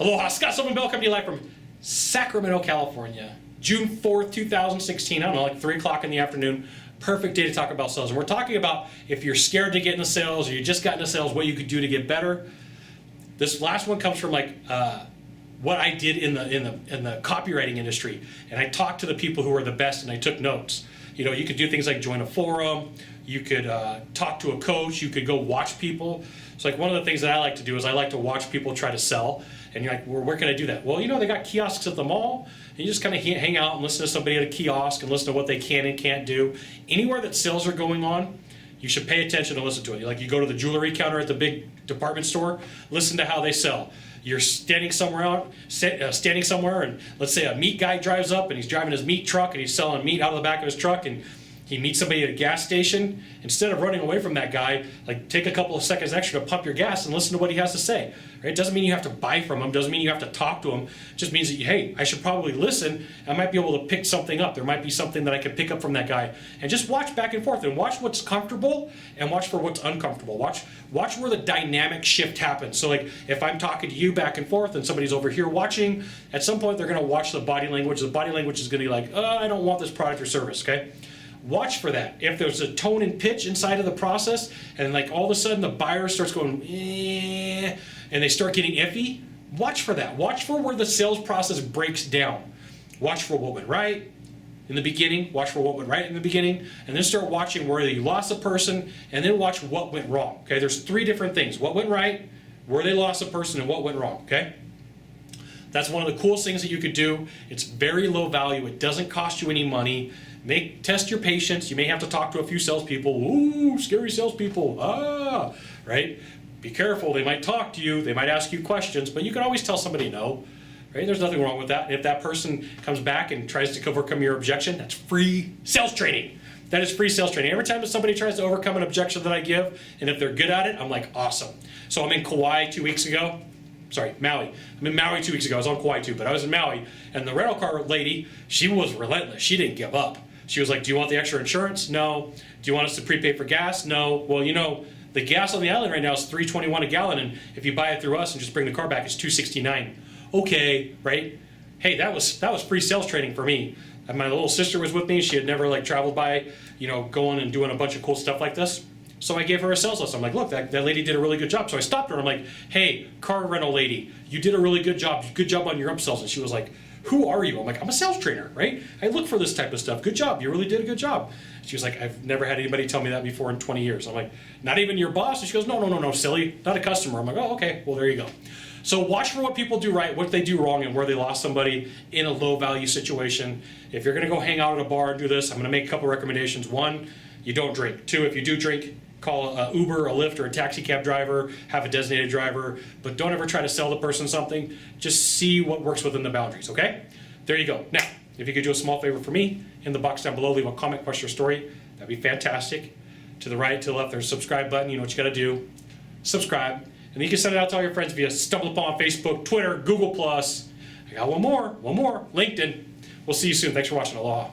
Aloha, Scott Sylvan Bell coming to you live from Sacramento, California. June 4th, 2016, I don't know, like 3 o'clock in the afternoon. Perfect day to talk about sales. And we're talking about if you're scared to get into sales or you just got into sales, what you could do to get better. This last one comes from what I did in the copywriting industry. And I talked to the people who were the best and I took notes. You know, you could do things like join a forum, you could talk to a coach, you could go watch people. So like one of the things that I like to do is I like to watch people try to sell. And you're like, well, where can I do that? Well, you know, they got kiosks at the mall. And you just kind of hang out and listen to somebody at a kiosk and listen to what they can and can't do. Anywhere that sales are going on, you should pay attention and listen to it. Like you go to the jewelry counter at the big department store, listen to how they sell. You're standing somewhere and let's say a meat guy drives up and he's driving his meat truck and he's selling meat out of the back of his truck and he meets somebody at a gas station. Instead of running away from that guy, like take a couple of seconds extra to pump your gas and listen to what he has to say. Right? It doesn't mean you have to buy from him. Doesn't mean you have to talk to him. It just means that, hey, I should probably listen. I might be able to pick something up. There might be something that I can pick up from that guy. And just watch back and forth and watch what's comfortable and watch for what's uncomfortable. Watch where the dynamic shift happens. So like if I'm talking to you back and forth and somebody's over here watching, at some point they're going to watch the body language. The body language is going to be like, I don't want this product or service, okay? Watch for that. If there's a tone and pitch inside of the process and like all of a sudden the buyer starts going, and they start getting iffy, watch for that. Watch for where the sales process breaks down. Watch for what went right in the beginning, watch for what went right in the beginning, and then start watching where you lost a person, and then watch what went wrong. Okay, there's 3 different things. What went right, where they lost a person, and what went wrong, okay? That's one of the coolest things that you could do. It's very low value. It doesn't cost you any money. Test your patience. You may have to talk to a few salespeople. Ooh, scary salespeople. Right? Be careful. They might talk to you. They might ask you questions, but you can always tell somebody no. Right? There's nothing wrong with that. If that person comes back and tries to overcome your objection, that's free sales training. That is free sales training. Every time that somebody tries to overcome an objection that I give, and if they're good at it, I'm like, awesome. So I'm in Kauai 2 weeks ago. Sorry, Maui. I'm in Maui 2 weeks ago. I was on Kauai too, but I was in Maui, and the rental car lady, she was relentless. She didn't give up. She was like, do you want the extra insurance? No. Do you want us to prepay for gas? No. Well, you know, the gas on the island right now is $3.21 a gallon, and if you buy it through us and just bring the car back, it's $2.69. Okay, right? Hey, that was free sales training for me. And my little sister was with me. She had never traveled by, going and doing a bunch of cool stuff like this. So I gave her a sales lesson. I'm like, look, that lady did a really good job. So I stopped her and I'm like, hey, car rental lady, you did a really good job. Good job on your upsells. And she was like, who are you? I'm like, I'm a sales trainer, right? I look for this type of stuff. Good job. You really did a good job. She was like, I've never had anybody tell me that before in 20 years. I'm like, not even your boss? And she goes, no, silly. Not a customer. I'm like, oh, okay. Well, there you go. So watch for what people do right, what they do wrong, and where they lost somebody in a low value situation. If you're going to go hang out at a bar and do this, I'm going to make a couple recommendations. 1, you don't drink. 2, if you do drink, call a Uber, a Lyft, or a taxi cab driver, have a designated driver, but don't ever try to sell the person something. Just see what works within the boundaries, okay? There you go. Now, if you could do a small favor for me, in the box down below, leave a comment, question, or story. That'd be fantastic. To the right, to the left, there's a subscribe button. You know what you gotta do. Subscribe. And you can send it out to all your friends via StumbleUpon, Facebook, Twitter, Google+. I got one more, LinkedIn. We'll see you soon. Thanks for watching. Aloha.